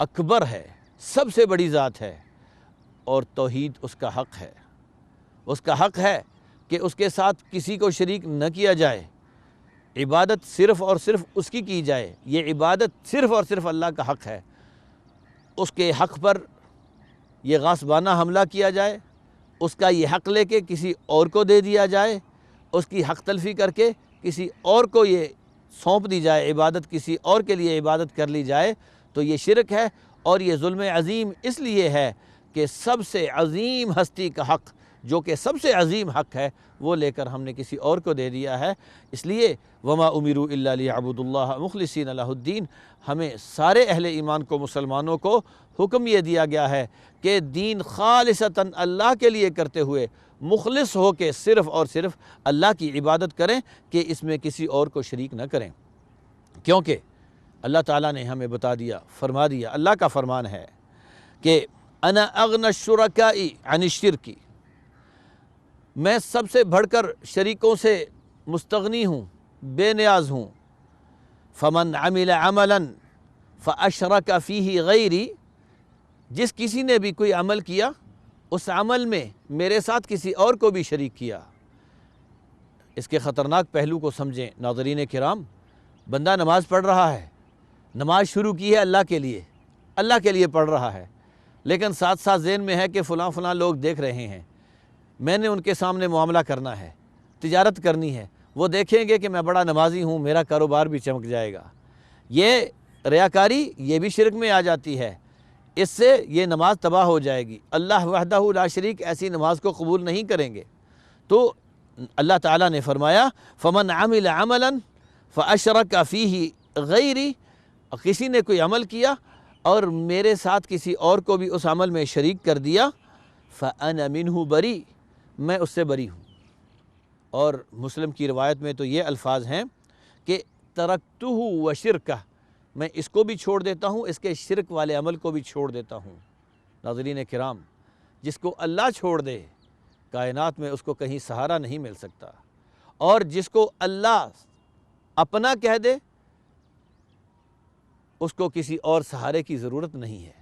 اکبر ہے، سب سے بڑی ذات ہے، اور توحید اس کا حق ہے۔ اس کا حق ہے کہ اس کے ساتھ کسی کو شریک نہ کیا جائے، عبادت صرف اور صرف اس کی جائے۔ یہ عبادت صرف اور صرف اللہ کا حق ہے۔ اس کے حق پر یہ غاصبانہ حملہ کیا جائے، اس کا یہ حق لے کے کسی اور کو دے دیا جائے، اس کی حق تلفی کر کے کسی اور کو یہ سونپ دی جائے، عبادت کسی اور کے لیے عبادت کر لی جائے، تو یہ شرک ہے۔ اور یہ ظلم عظیم اس لیے ہے کہ سب سے عظیم ہستی کا حق، جو کہ سب سے عظیم حق ہے، وہ لے کر ہم نے کسی اور کو دے دیا ہے۔ اس لیے وما امروا الا لیعبدوا اللہ مخلصین لہ الدین، ہمیں سارے اہل ایمان کو، مسلمانوں کو حکم یہ دیا گیا ہے کہ دین خالصتاً اللہ کے لیے کرتے ہوئے مخلص ہو کے صرف اور صرف اللہ کی عبادت کریں، کہ اس میں کسی اور کو شریک نہ کریں۔ کیونکہ اللہ تعالیٰ نے ہمیں بتا دیا، فرما دیا، اللہ کا فرمان ہے کہ انا اغنى الشركاء عن الشرك، میں سب سے بڑھ کر شریکوں سے مستغنی ہوں، بے نیاز ہوں۔ فمن عمل عملا فاشرک فیہ غیری، جس کسی نے بھی کوئی عمل کیا، اس عمل میں میرے ساتھ کسی اور کو بھی شریک کیا۔ اس کے خطرناک پہلو کو سمجھیں ناظرین کرام۔ بندہ نماز پڑھ رہا ہے، نماز شروع کی ہے اللہ کے لیے پڑھ رہا ہے، لیکن ساتھ ساتھ ذہن میں ہے کہ فلاں فلاں لوگ دیکھ رہے ہیں، میں نے ان کے سامنے معاملہ کرنا ہے، تجارت کرنی ہے، وہ دیکھیں گے کہ میں بڑا نمازی ہوں، میرا کاروبار بھی چمک جائے گا۔ یہ ریاکاری، یہ بھی شرک میں آ جاتی ہے، اس سے یہ نماز تباہ ہو جائے گی۔ اللہ وحدہ لا شریک ایسی نماز کو قبول نہیں کریں گے۔ تو اللہ تعالیٰ نے فرمایا فمن عمل عملا فاشرک فیہ غیری، کسی نے کوئی عمل کیا اور میرے ساتھ کسی اور کو بھی اس عمل میں شریک کر دیا، فانا منہ بری، میں اس سے بری ہوں۔ اور مسلم کی روایت میں تو یہ الفاظ ہیں کہ ترکتہ وشرکہ، میں اس کو بھی چھوڑ دیتا ہوں، اس کے شرک والے عمل کو بھی چھوڑ دیتا ہوں۔ ناظرین کرام، جس کو اللہ چھوڑ دے کائنات میں اس کو کہیں سہارا نہیں مل سکتا، اور جس کو اللہ اپنا کہہ دے اس کو کسی اور سہارے کی ضرورت نہیں ہے۔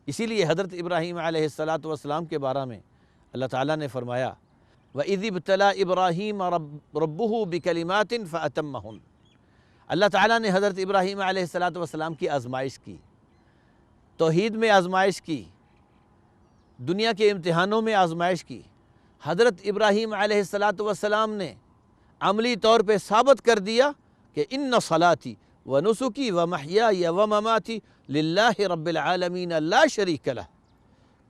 اسی لیے حضرت ابراہیم علیہ السلام کے بارے میں اللہ تعالیٰ نے فرمایا وَإِذِ ابْتَلَىٰ إِبْرَاهِيمَ رَبُّهُ بِكَلِمَاتٍ فَأَتَمَّهُنَّ، اللہ تعالیٰ نے حضرت ابراہیم علیہ السلام کی آزمائش کی، توحید میں آزمائش کی، دنیا کے امتحانوں میں آزمائش کی۔ حضرت ابراہیم علیہ السلام نے عملی طور پہ ثابت کر دیا کہ ان صلاتی و نسکی و محیای و مماتی للہ رب العالمین لا شریک لہ،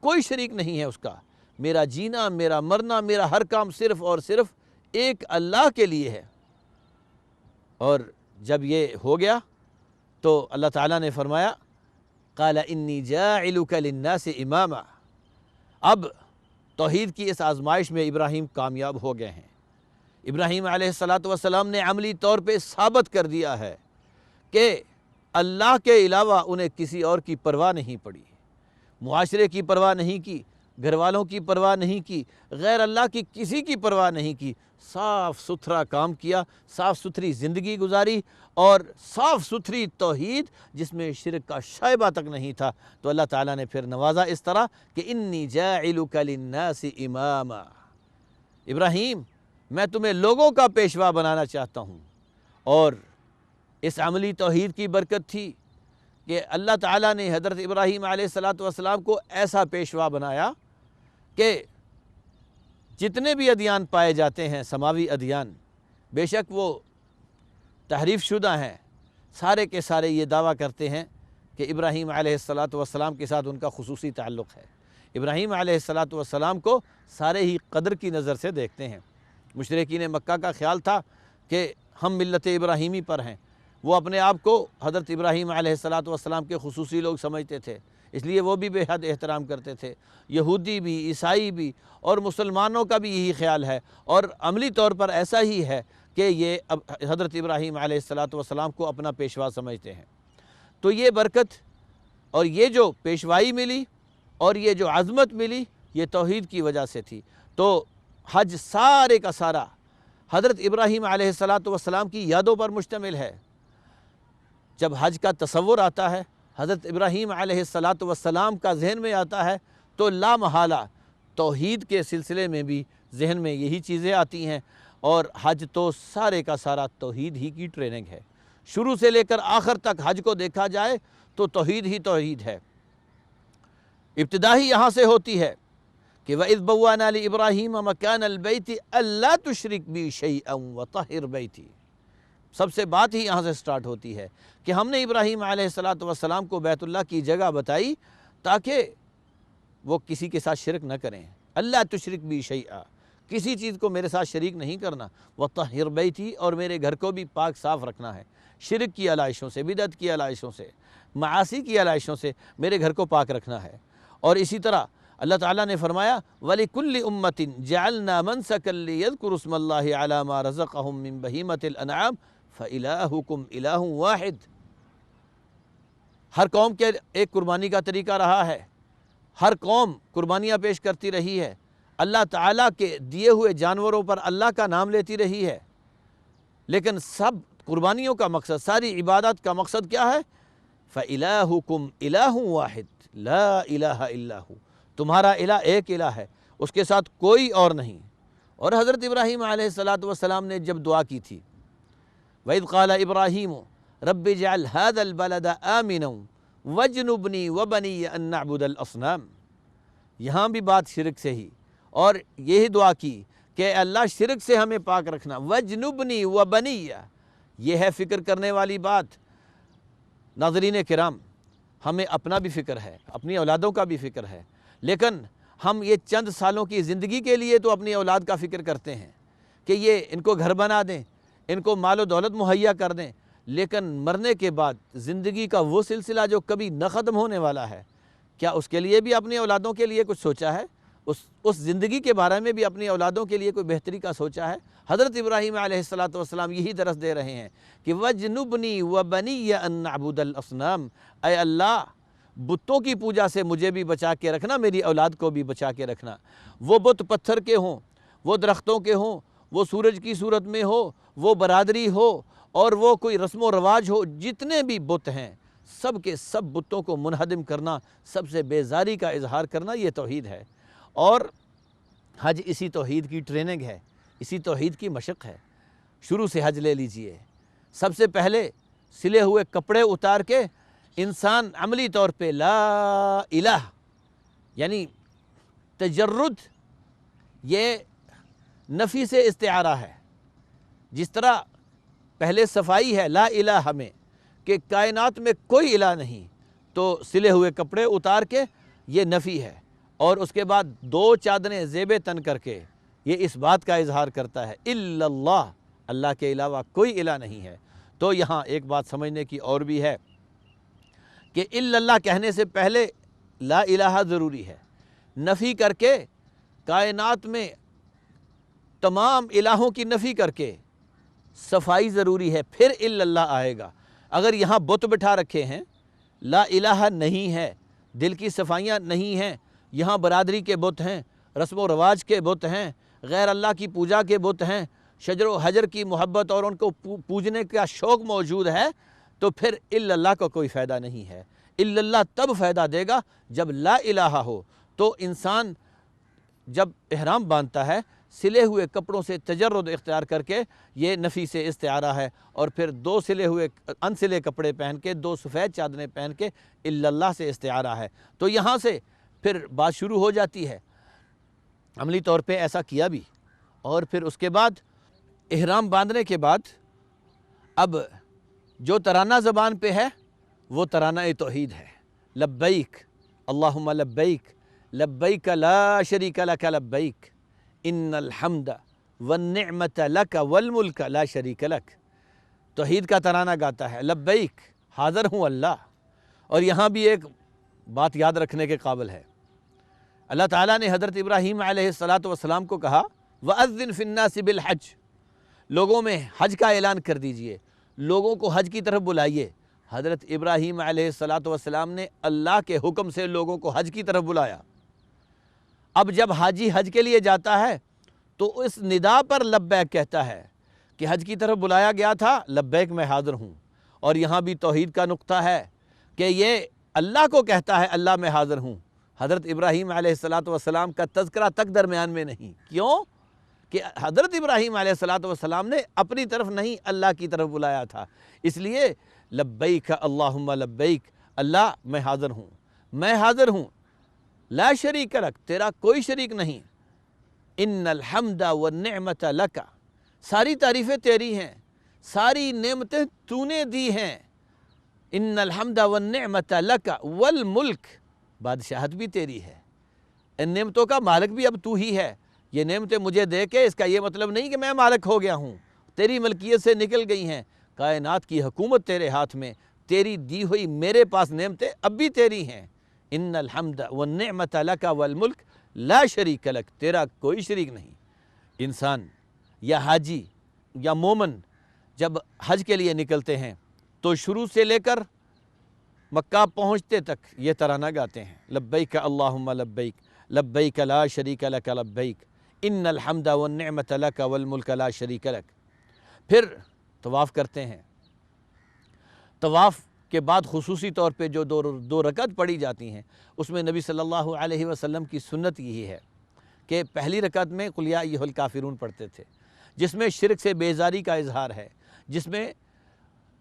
کوئی شریک نہیں ہے اس کا، میرا جینا، میرا مرنا، میرا ہر کام صرف اور صرف ایک اللہ کے لیے ہے۔ اور جب یہ ہو گیا تو اللہ تعالیٰ نے فرمایا قال انی جاعلک للناس اماما، اب توحید کی اس آزمائش میں ابراہیم کامیاب ہو گئے ہیں۔ ابراہیم علیہ السلام نے عملی طور پہ ثابت کر دیا ہے کہ اللہ کے علاوہ انہیں کسی اور کی پرواہ نہیں پڑی، معاشرے کی پرواہ نہیں کی، گھر والوں کی پرواہ نہیں کی، غیر اللہ کی کسی کی پرواہ نہیں کی، صاف ستھرا کام کیا، صاف ستھری زندگی گزاری، اور صاف ستھری توحید جس میں شرک کا شائبہ تک نہیں تھا۔ تو اللہ تعالیٰ نے پھر نوازا اس طرح کہ انی جاعلک للناس اماما، ابراہیم میں تمہیں لوگوں کا پیشوا بنانا چاہتا ہوں۔ اور اس عملی توحید کی برکت تھی کہ اللہ تعالیٰ نے حضرت ابراہیم علیہ السلام کو ایسا پیشوا بنایا کہ جتنے بھی ادیان پائے جاتے ہیں، سماوی ادیان، بے شک وہ تحریف شدہ ہیں، سارے کے سارے یہ دعویٰ کرتے ہیں کہ ابراہیم علیہ السلام کے ساتھ ان کا خصوصی تعلق ہے۔ ابراہیم علیہ السلام کو سارے ہی قدر کی نظر سے دیکھتے ہیں۔ مشرکین مکہ کا خیال تھا کہ ہم ملت ابراہیمی پر ہیں، وہ اپنے آپ کو حضرت ابراہیم علیہ السلام کے خصوصی لوگ سمجھتے تھے، اس لیے وہ بھی بے حد احترام کرتے تھے۔ یہودی بھی، عیسائی بھی، اور مسلمانوں کا بھی یہی خیال ہے، اور عملی طور پر ایسا ہی ہے کہ یہ حضرت ابراہیم علیہ السلام کو اپنا پیشوا سمجھتے ہیں۔ تو یہ برکت اور یہ جو پیشوائی ملی اور یہ جو عظمت ملی، یہ توحید کی وجہ سے تھی۔ تو حج سارے کا سارا حضرت ابراہیم علیہ السلام کی یادوں پر مشتمل ہے۔ جب حج کا تصور آتا ہے حضرت ابراہیم علیہ السلام کا ذہن میں آتا ہے تو لا محالہ توحید کے سلسلے میں بھی ذہن میں یہی چیزیں آتی ہیں، اور حج تو سارے کا سارا توحید ہی کی ٹریننگ ہے۔ شروع سے لے کر آخر تک حج کو دیکھا جائے تو توحید ہی توحید ہے۔ ابتدا ہی یہاں سے ہوتی ہے کہ وَإِذْ بَوَّأْنَا لِإِبْرَاهِيمَ مَكَانَ الْبَيْتِ أَلَّا تُشْرِكْ بِي شَيْئًا وَطَهِّرْ بَيْتِي۔ سب سے بات ہی یہاں سے سٹارٹ ہوتی ہے کہ ہم نے ابراہیم علیہ السلام کو بیت اللہ کی جگہ بتائی تاکہ وہ کسی کے ساتھ شرک نہ کریں۔ اللہ تشرک بی شیئا، کسی چیز کو میرے ساتھ شریک نہیں کرنا، وطہر بیتی، اور میرے گھر کو بھی پاک صاف رکھنا ہے شرک کی علائشوں سے، بدعت کی علائشوں سے، معاصی کی علائشوں سے میرے گھر کو پاک رکھنا ہے۔ اور اسی طرح اللہ تعالیٰ نے فرمایا وَلِكُلِّ أُمَّةٍ جَعَلْنَا مَنْسَكًا لِيَذْكُرُوا اسْمَ اللَّهِ عَلَى مَا رَزَقَهُم مِّن بَهِيمَةِ الْأَنْعَامِ فَإِلَٰهُكُمْ إِلَٰهٌ وَاحِدٌ۔ ہر قوم کے ایک قربانی کا طریقہ رہا ہے، ہر قوم قربانیاں پیش کرتی رہی ہے، اللہ تعالیٰ کے دیے ہوئے جانوروں پر اللہ کا نام لیتی رہی ہے، لیکن سب قربانیوں کا مقصد، ساری عبادت کا مقصد کیا ہے؟ فَإِلَٰهُكُمْ إِلَٰهٌ وَاحِدٌ لَا إِلَٰهَ إِلَّا هُوَ، تمہارا الہ ایک الہ ہے، اس کے ساتھ کوئی اور نہیں۔ اور حضرت ابراہیم علیہ السلام نے جب دعا کی تھی وَإِذْ قَالَ إِبْرَاهِيمُ رَبِّ اجْعَلْ هَٰذَا الْبَلَدَ آمِنًا وَاجْنُبْنِي وَبَنِيَّ أَن نَّعْبُدَ الْأَصْنَامَ، یہاں بھی بات شرک سے ہی، اور یہی دعا کی کہ اللہ شرک سے ہمیں پاک رکھنا، وَاجْنُبْنِي وَبَنِيَّ، یہ ہے فکر کرنے والی بات۔ ناظرین کرام، ہمیں اپنا بھی فکر ہے، اپنی اولادوں کا بھی فکر ہے، لیکن ہم یہ چند سالوں کی زندگی کے لیے تو اپنی اولاد کا فکر کرتے ہیں کہ یہ ان کو گھر بنا دیں، ان کو مال و دولت مہیا کر دیں، لیکن مرنے کے بعد زندگی کا وہ سلسلہ جو کبھی نہ ختم ہونے والا ہے، کیا اس کے لیے بھی اپنی اولادوں کے لیے کچھ سوچا ہے؟ اس زندگی کے بارے میں بھی اپنی اولادوں کے لیے کوئی بہتری کا سوچا ہے؟ حضرت ابراہیم علیہ السلام یہی درس دے رہے ہیں کہ وَجْنُبْنِي وَبَنِيَّ أَن نَّعْبُدَ الْأَصْنَامَ، اے اللہ بتوں کی پوجا سے مجھے بھی بچا کے رکھنا، میری اولاد کو بھی بچا کے رکھنا۔ وہ بت پتھر کے ہوں، وہ درختوں کے ہوں، وہ سورج کی صورت میں ہو، وہ برادری ہو، اور وہ کوئی رسم و رواج ہو، جتنے بھی بت ہیں سب کے سب بتوں کو منہدم کرنا، سب سے بیزاری کا اظہار کرنا، یہ توحید ہے۔ اور حج اسی توحید کی ٹریننگ ہے، اسی توحید کی مشق ہے۔ شروع سے حج لے لیجئے، سب سے پہلے سلے ہوئے کپڑے اتار کے انسان عملی طور پہ لا الہ، یعنی تجرد، یہ نفی سے استعارہ ہے۔ جس طرح پہلے صفائی ہے لا الہ میں کہ کائنات میں کوئی الہ نہیں، تو سلے ہوئے کپڑے اتار کے یہ نفی ہے، اور اس کے بعد دو چادریں زیب تن کر کے یہ اس بات کا اظہار کرتا ہے الا اللہ، اللہ کے علاوہ کوئی الہ نہیں ہے۔ تو یہاں ایک بات سمجھنے کی اور بھی ہے کہ الا اللہ کہنے سے پہلے لا الہ ضروری ہے، نفی کر کے کائنات میں تمام الہوں کی نفی کر کے صفائی ضروری ہے، پھر الا اللہ آئے گا۔ اگر یہاں بت بٹھا رکھے ہیں، لا الہ نہیں ہے، دل کی صفائیاں نہیں ہیں، یہاں برادری کے بت ہیں، رسم و رواج کے بت ہیں، غیر اللہ کی پوجا کے بت ہیں، شجر و حجر کی محبت اور ان کو پوجنے کا شوق موجود ہے، تو پھر الا اللہ کو کوئی فائدہ نہیں ہے۔ الا اللہ تب فائدہ دے گا جب لا الہ ہو۔ تو انسان جب احرام باندھتا ہے سلے ہوئے کپڑوں سے تجرد اختیار کر کے، یہ نفی سے استعارہ ہے، اور پھر دو سلے ہوئے انسلے کپڑے پہن کے، دو سفید چادریں پہن کے الا اللہ سے استعارہ ہے۔ تو یہاں سے پھر بات شروع ہو جاتی ہے، عملی طور پہ ایسا کیا بھی، اور پھر اس کے بعد احرام باندھنے کے بعد اب جو ترانہ زبان پہ ہے وہ ترانہ توحید ہے، لبیک اللہم لبیک لبیک لا شریک لک لبیک ان الحمد والنعمت لک والملک لا شریک لک۔ توحید کا ترانہ گاتا ہے، لبیک حاضر ہوں اللہ۔ اور یہاں بھی ایک بات یاد رکھنے کے قابل ہے، اللہ تعالیٰ نے حضرت ابراہیم علیہ السلام کو کہا وَأَذِّن فِي النَّاسِ بِالْحَجِّ، لوگوں میں حج کا اعلان کر دیجئے، لوگوں کو حج کی طرف بلائیے۔ حضرت ابراہیم علیہ السلام نے اللہ کے حکم سے لوگوں کو حج کی طرف بلایا۔ اب جب حاجی حج کے لیے جاتا ہے تو اس ندا پر لبیک کہتا ہے کہ حج کی طرف بلایا گیا تھا، لبیک میں حاضر ہوں۔ اور یہاں بھی توحید کا نقطہ ہے کہ یہ اللہ کو کہتا ہے اللہ میں حاضر ہوں، حضرت ابراہیم علیہ السلام کا تذکرہ تک درمیان میں نہیں۔ کیوں؟ کہ حضرت ابراہیم علیہ السلام نے اپنی طرف نہیں اللہ کی طرف بلایا تھا، اس لیے لبیک اللہم لبیک، اللہ میں حاضر ہوں، میں حاضر ہوں، لا شریک لک، تیرا کوئی شریک نہیں، ان الحمد والنعمت لک، ساری تعریفیں تیری ہیں، ساری نعمتیں تو نے دی ہیں، ان الحمد والنعمت لک والملک، بادشاہت بھی تیری ہے، ان نعمتوں کا مالک بھی اب تو ہی ہے۔ یہ نعمتیں مجھے دے کے اس کا یہ مطلب نہیں کہ میں مالک ہو گیا ہوں، تیری ملکیت سے نکل گئی ہیں، کائنات کی حکومت تیرے ہاتھ میں، تیری دی ہوئی میرے پاس نعمتیں اب بھی تیری ہیں۔ ان الحمد والنعمت لک والملک لا شریک لک، تیرا کوئی شریک نہیں۔ انسان یا حاجی یا مومن جب حج کے لیے نکلتے ہیں تو شروع سے لے کر مکہ پہنچتے تک یہ ترانہ گاتے ہیں، لبیک اللہم لبیک، لبیک لا شریک لک لبیک، ان الحمد والنعمت لک والملک لا شریک لک۔ پھر طواف کرتے ہیں، طواف کے بعد خصوصی طور پہ جو دو رکعت پڑھی جاتی ہیں اس میں نبی صلی اللہ علیہ وسلم کی سنت یہی ہے کہ پہلی رکعت میں قل یا ایھا الکافرون پڑھتے تھے، جس میں شرک سے بیزاری کا اظہار ہے، جس میں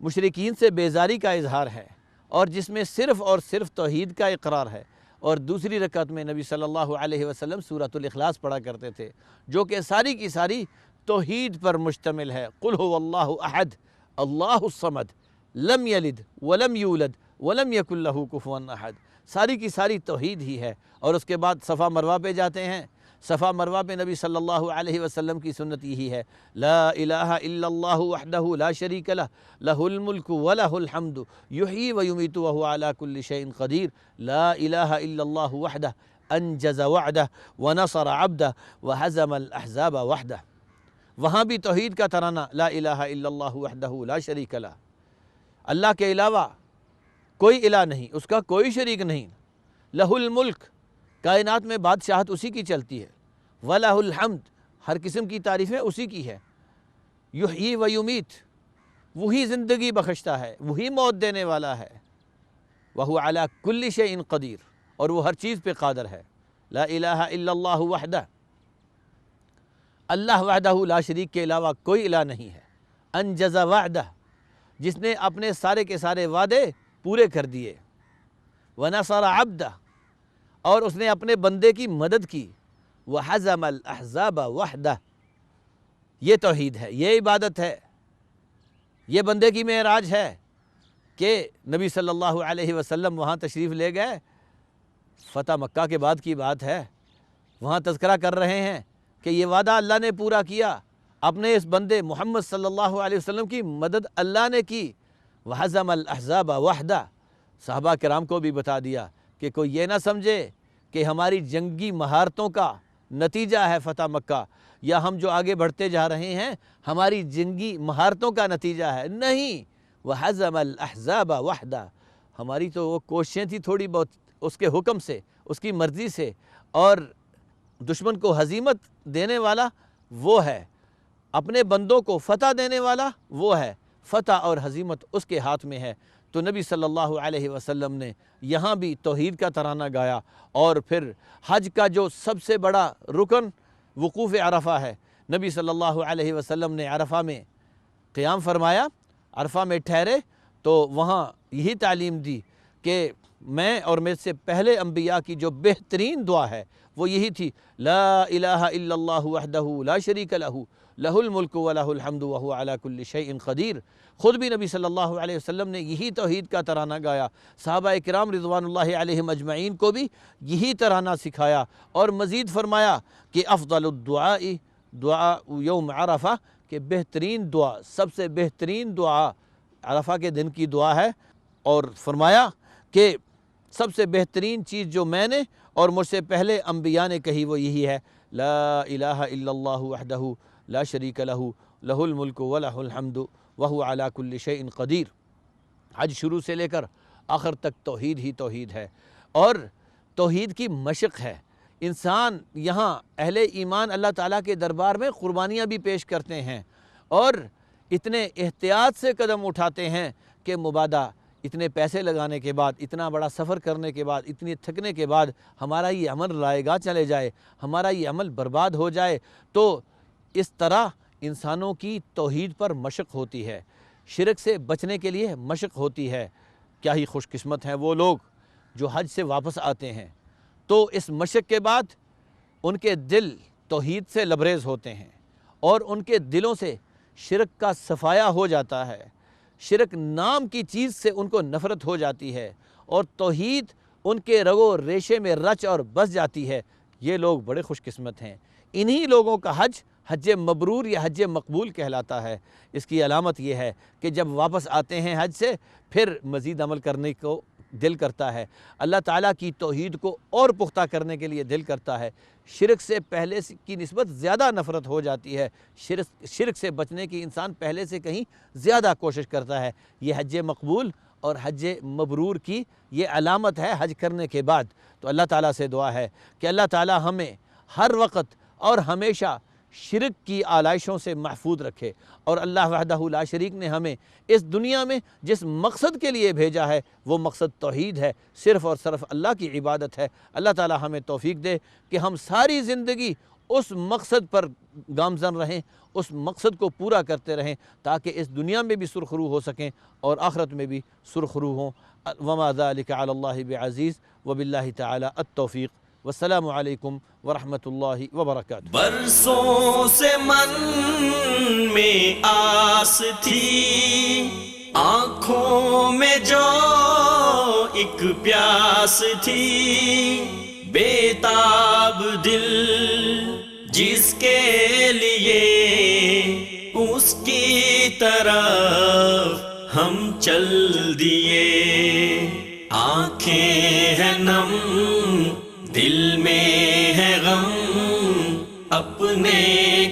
مشرکین سے بیزاری کا اظہار ہے، اور جس میں صرف اور صرف توحید کا اقرار ہے۔ اور دوسری رکعت میں نبی صلی اللہ علیہ وسلم سورۃ الاخلاص پڑھا کرتے تھے، جو کہ ساری کی ساری توحید پر مشتمل ہے، قل هو اللہ احد اللہ الصمد لم یلد ولم یولد ولم یکن لہ کفوا احد، ساری کی ساری توحید ہی ہے۔ اور اس کے بعد صفا مروہ پہ جاتے ہیں، صفا مروہ پہ نبی صلی اللہ علیہ وسلم کی سنت یہی ہے، لا الہ الا اللہ وحدہ لا شریک لہ، لہ الملک ولہ الحمد یحیی ویمیت وہو علی کل شیء قدیر، لا الہ الا اللہ وحدہ انجز وعدہ ونصر عبدہ وہزم الاحزاب وحدہ۔ وہاں بھی توحید کا ترانہ، لا الہ الا اللہ وحدہ لا شریک لہ، اللہ کے علاوہ کوئی الہ نہیں، اس کا کوئی شریک نہیں، لہ الملک، کائنات میں بادشاہت اسی کی چلتی ہے، وَلَهُ الْحَمْدُ، ہر قسم کی تعریفیں اسی کی ہے، یحیی و یمیت، وہی زندگی بخشتا ہے، وہی موت دینے والا ہے، وَهُوَ عَلَى كُلِّ شَيْءٍ قدیر، اور وہ ہر چیز پہ قادر ہے، لا الہ الا اللہ وحدہ، اللہ وحدہ لا شریک کے علاوہ کوئی الہ نہیں ہے، انجز وعدہ، جس نے اپنے سارے کے سارے وعدے پورے کر دیے، ونصر عبدہ، اور اس نے اپنے بندے کی مدد کی، وَحَزَمَ الْأَحْزَابَ وَحْدَهُ، یہ توحید ہے، یہ عبادت ہے، یہ بندے کی معراج ہے کہ نبی صلی اللہ علیہ وسلم وہاں تشریف لے گئے، فتح مکہ کے بعد کی بات ہے، وہاں تذکرہ کر رہے ہیں کہ یہ وعدہ اللہ نے پورا کیا، اپنے اس بندے محمد صلی اللہ علیہ وسلم کی مدد اللہ نے کی، وَحَزَمَ الْأَحْزَابَ وَحْدَهُ، صحابہ کرام کو بھی بتا دیا کہ کوئی یہ نہ سمجھے کہ ہماری جنگی مہارتوں کا نتیجہ ہے فتح مکہ، یا ہم جو آگے بڑھتے جا رہے ہیں ہماری جنگی مہارتوں کا نتیجہ ہے، نہیں، وَحَزَمَ الْأَحْزَابَ وَحْدَهُ، ہماری تو وہ کوششیں تھی تھوڑی بہت، اس کے حکم سے، اس کی مرضی سے، اور دشمن کو ہزیمت دینے والا وہ ہے، اپنے بندوں کو فتح دینے والا وہ ہے، فتح اور ہزیمت اس کے ہاتھ میں ہے۔ تو نبی صلی اللہ علیہ وسلم نے یہاں بھی توحید کا ترانہ گایا، اور پھر حج کا جو سب سے بڑا رکن وقوف عرفہ ہے، نبی صلی اللہ علیہ وسلم نے عرفہ میں قیام فرمایا، عرفہ میں ٹھہرے تو وہاں یہی تعلیم دی کہ میں اور مجھ سے پہلے انبیاء کی جو بہترین دعا ہے وہ یہی تھی، لا الہ الا اللہ وحدہ لا شریک لہ، لہ الملک ولہ الحمد وہو علی کل شیء قدیر۔ خود بھی نبی صلی اللہ علیہ وسلم نے یہی توحید کا ترانہ گایا، صحابہ کرام رضوان اللہ علیہم اجمعین کو بھی یہی ترانہ سکھایا، اور مزید فرمایا کہ افضل الدعاء دعاء یوم عرفہ، کہ بہترین دعا، سب سے بہترین دعا عرفہ کے دن کی دعا ہے، اور فرمایا کہ سب سے بہترین چیز جو میں نے اور مجھ سے پہلے انبیاء نے کہی وہ یہی ہے، لا الہ الا اللہ وحدہ لا شریک لہ، لہ الملک ولہ الحمد وہو علی کل شیء قدیر۔ حج شروع سے لے کر آخر تک توحید ہی توحید ہے، اور توحید کی مشق ہے۔ انسان یہاں اہل ایمان اللہ تعالیٰ کے دربار میں قربانیاں بھی پیش کرتے ہیں، اور اتنے احتیاط سے قدم اٹھاتے ہیں کہ مبادا اتنے پیسے لگانے کے بعد، اتنا بڑا سفر کرنے کے بعد، اتنی تھکنے کے بعد ہمارا یہ عمل رائے گاہ چلے جائے، ہمارا یہ عمل برباد ہو جائے، تو اس طرح انسانوں کی توحید پر مشق ہوتی ہے، شرک سے بچنے کے لیے مشق ہوتی ہے۔ کیا ہی خوش قسمت ہیں وہ لوگ جو حج سے واپس آتے ہیں تو اس مشق کے بعد ان کے دل توحید سے لبریز ہوتے ہیں اور ان کے دلوں سے شرک کا صفایا ہو جاتا ہے، شرک نام کی چیز سے ان کو نفرت ہو جاتی ہے اور توحید ان کے رگ و ریشے میں رچ اور بس جاتی ہے۔ یہ لوگ بڑے خوش قسمت ہیں۔ انہی لوگوں کا حج حج مبرور یا حج مقبول کہلاتا ہے۔ اس کی علامت یہ ہے کہ جب واپس آتے ہیں حج سے پھر مزید عمل کرنے کو دل کرتا ہے، اللہ تعالیٰ کی توحید کو اور پختہ کرنے کے لیے دل کرتا ہے، شرک سے پہلے کی نسبت زیادہ نفرت ہو جاتی ہے، شرک سے بچنے کی انسان پہلے سے کہیں زیادہ کوشش کرتا ہے۔ یہ حج مقبول اور حج مبرور کی یہ علامت ہے حج کرنے کے بعد۔ تو اللہ تعالیٰ سے دعا ہے کہ اللہ تعالیٰ ہمیں ہر وقت اور ہمیشہ شرک کی آلائشوں سے محفوظ رکھے، اور اللہ وحدہ لا شریک نے ہمیں اس دنیا میں جس مقصد کے لیے بھیجا ہے وہ مقصد توحید ہے، صرف اور صرف اللہ کی عبادت ہے۔ اللہ تعالیٰ ہمیں توفیق دے کہ ہم ساری زندگی اس مقصد پر گامزن رہیں، اس مقصد کو پورا کرتے رہیں، تاکہ اس دنیا میں بھی سرخرو ہو سکیں اور آخرت میں بھی سرخرو ہوں۔ وما ذلک علی اللہ بعزیز وباللہ تعالی التوفیق۔ والسلام علیکم ورحمۃ اللہ وبرکاتہ۔ برسوں سے من میں آس تھی، آنکھوں میں جو ایک پیاس تھی، بے تاب دل جس کے لیے اس کی طرف ہم چل دیے، آنکھیں ہیں نم دل میں ہے غم، اپنے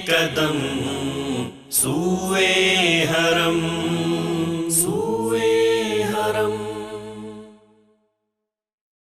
قدم سوئے حرم، سوئے حرم۔